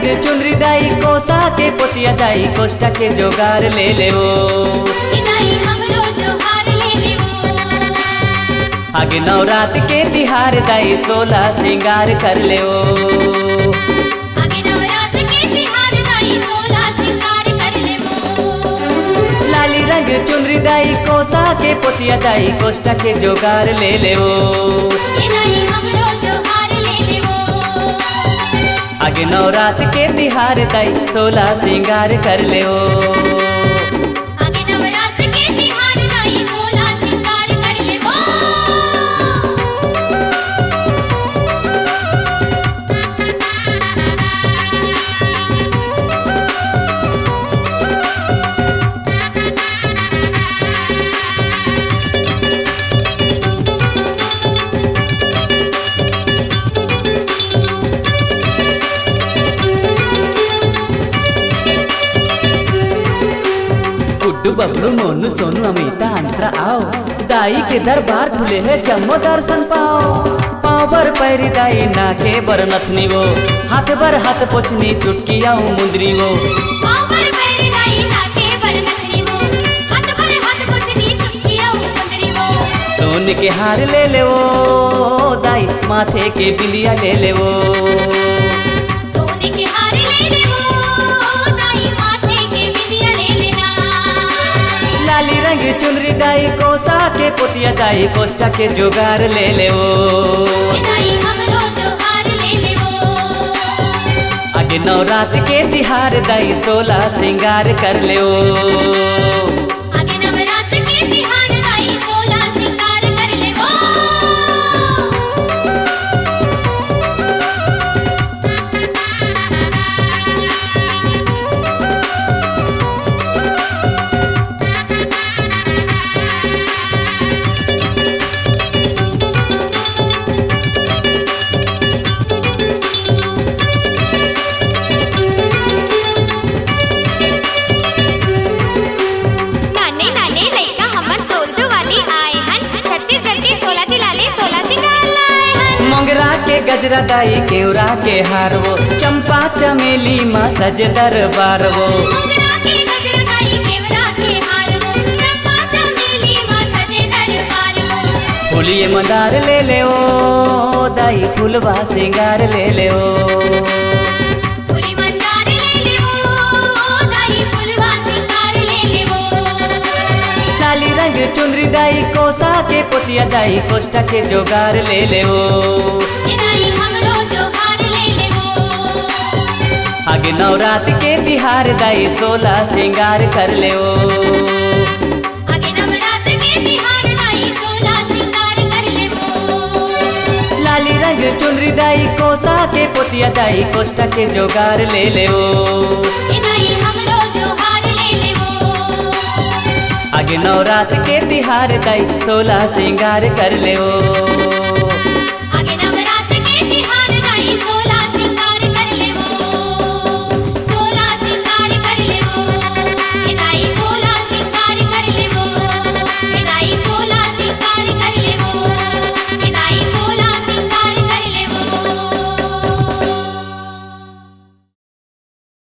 रंग चुनरी दाई कोसा के पोतिया दाई कोष्टा के जोगार ले ले वो आगे नवरात के तिहार दाई 16 सिंगार कर ले वो लाली रंग चुनरी दाई कोसा के पोतिया दाई कोष्टा के जोगार ले ले वो आगे नवरात के तिहार दाई 16 सिंगार कर ले वो बबलू मोनू सोनू अमिता अंतरा आओ दाई के दरबार खुले है जम्मो दर्शन पाओ पावर पैरी दाई ना के बर नथनी वो हाथ बर हाथ पोछनी चुटकी आओ मुंदरी वो सोन के हार ले ले वो दाई माथे के बिलिया ले ले वो चुनरी दाई कोसा के पोतिया दाई कोष्टा के जोगार ले ले वो आगे नवरात के तिहार दाई 16 सिंगार कर ले वो गजरा दाई केवरा के हार वो चंपा चमेली माँ सजे दरबार वो फूलिए मंदार ले ले ओ दाई फूलवा सिंगार ले ले ओ लाली रंग चुनरी दाई कोसा के पोतिया दाई कोष्टा के जोगार ले ले ओ आगे नवरात के तिहार दाई 16 सिंगार कर ले वो लाली रंग चुनरी दाई कोसा के पोतिया दाई कोष्टा के जोगार ले ले वो आगे नवरात के तिहार दाई 16 सिंगार कर ले वो।